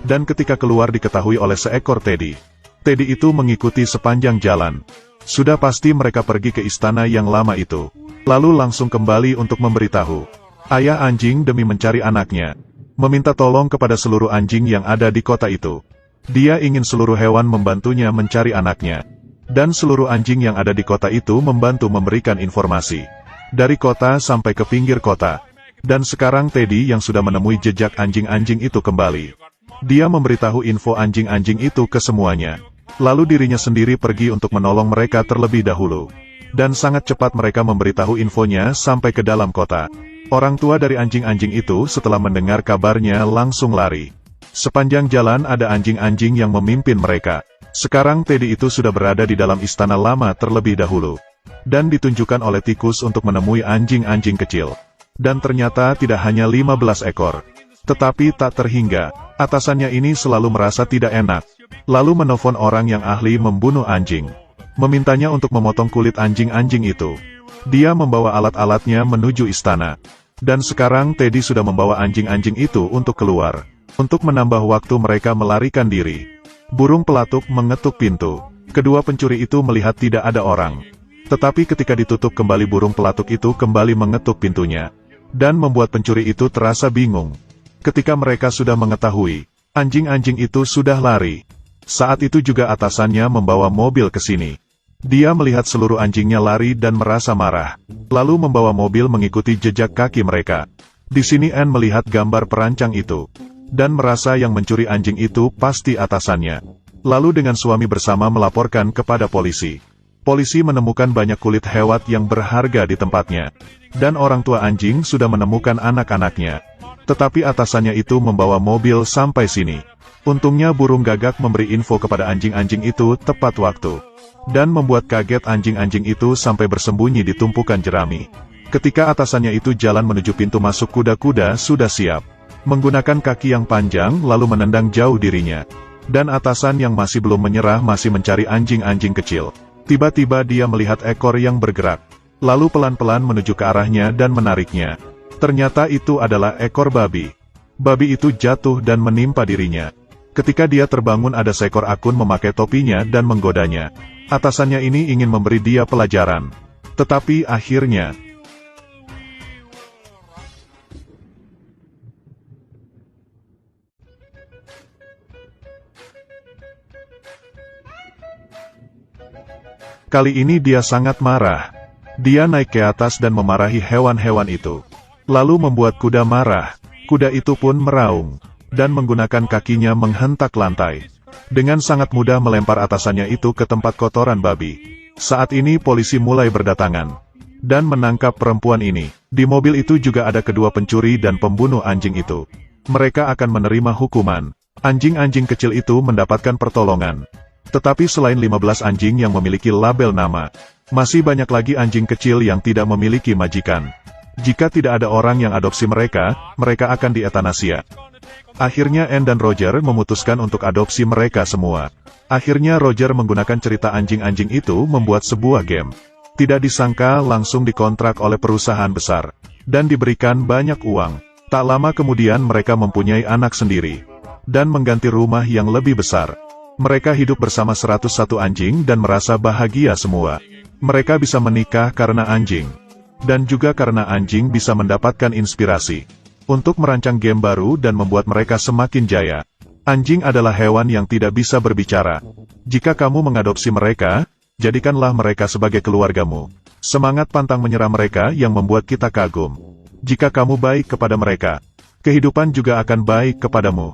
Dan ketika keluar diketahui oleh seekor Teddy. Teddy itu mengikuti sepanjang jalan. Sudah pasti mereka pergi ke istana yang lama itu. Lalu langsung kembali untuk memberitahu. Ayah anjing demi mencari anaknya. Meminta tolong kepada seluruh anjing yang ada di kota itu. Dia ingin seluruh hewan membantunya mencari anaknya. Dan seluruh anjing yang ada di kota itu membantu memberikan informasi. Dari kota sampai ke pinggir kota. Dan sekarang Teddy yang sudah menemui jejak anjing-anjing itu kembali. Dia memberitahu info anjing-anjing itu ke semuanya. Lalu dirinya sendiri pergi untuk menolong mereka terlebih dahulu. Dan sangat cepat mereka memberitahu infonya sampai ke dalam kota. Orang tua dari anjing-anjing itu setelah mendengar kabarnya langsung lari. Sepanjang jalan ada anjing-anjing yang memimpin mereka. Sekarang Teddy itu sudah berada di dalam istana lama terlebih dahulu. Dan ditunjukkan oleh tikus untuk menemui anjing-anjing kecil. Dan ternyata tidak hanya 15 ekor. Tetapi tak terhingga, atasannya ini selalu merasa tidak enak. Lalu menelpon orang yang ahli membunuh anjing. Memintanya untuk memotong kulit anjing-anjing itu. Dia membawa alat-alatnya menuju istana. Dan sekarang Teddy sudah membawa anjing-anjing itu untuk keluar. Untuk menambah waktu mereka melarikan diri. Burung pelatuk mengetuk pintu. Kedua pencuri itu melihat tidak ada orang. Tetapi ketika ditutup kembali burung pelatuk itu kembali mengetuk pintunya. Dan membuat pencuri itu terasa bingung. Ketika mereka sudah mengetahui, anjing-anjing itu sudah lari. Saat itu juga atasannya membawa mobil ke sini. Dia melihat seluruh anjingnya lari dan merasa marah. Lalu membawa mobil mengikuti jejak kaki mereka. Di sini Anne melihat gambar perancang itu. Dan merasa yang mencuri anjing itu pasti atasannya. Lalu dengan suami bersama melaporkan kepada polisi. Polisi menemukan banyak kulit hewan yang berharga di tempatnya. Dan orang tua anjing sudah menemukan anak-anaknya. Tetapi atasannya itu membawa mobil sampai sini. Untungnya burung gagak memberi info kepada anjing-anjing itu tepat waktu. Dan membuat kaget anjing-anjing itu sampai bersembunyi di tumpukan jerami. Ketika atasannya itu jalan menuju pintu masuk, kuda-kuda sudah siap. Menggunakan kaki yang panjang lalu menendang jauh dirinya. Dan atasan yang masih belum menyerah masih mencari anjing-anjing kecil. Tiba-tiba dia melihat ekor yang bergerak. Lalu pelan-pelan menuju ke arahnya dan menariknya. Ternyata itu adalah ekor babi. Babi itu jatuh dan menimpa dirinya. Ketika dia terbangun ada seekor akun memakai topinya dan menggodanya. Atasannya ini ingin memberi dia pelajaran. Tetapi akhirnya... Kali ini dia sangat marah. Dia naik ke atas dan memarahi hewan-hewan itu. Lalu membuat kuda marah. Kuda itu pun meraung. Dan menggunakan kakinya menghentak lantai. Dengan sangat mudah melempar atasannya itu ke tempat kotoran babi. Saat ini polisi mulai berdatangan. Dan menangkap perempuan ini. Di mobil itu juga ada kedua pencuri dan pembunuh anjing itu. Mereka akan menerima hukuman. Anjing-anjing kecil itu mendapatkan pertolongan. Tetapi selain 15 anjing yang memiliki label nama, masih banyak lagi anjing kecil yang tidak memiliki majikan. Jika tidak ada orang yang adopsi mereka, mereka akan dietanasia. Akhirnya Anne dan Roger memutuskan untuk adopsi mereka semua. Akhirnya Roger menggunakan cerita anjing-anjing itu membuat sebuah game. Tidak disangka langsung dikontrak oleh perusahaan besar. Dan diberikan banyak uang. Tak lama kemudian mereka mempunyai anak sendiri. Dan mengganti rumah yang lebih besar. Mereka hidup bersama 101 anjing dan merasa bahagia semua. Mereka bisa menikah karena anjing. Dan juga karena anjing bisa mendapatkan inspirasi. Untuk merancang game baru dan membuat mereka semakin jaya. Anjing adalah hewan yang tidak bisa berbicara. Jika kamu mengadopsi mereka, jadikanlah mereka sebagai keluargamu. Semangat pantang menyerah mereka yang membuat kita kagum. Jika kamu baik kepada mereka, kehidupan juga akan baik kepadamu.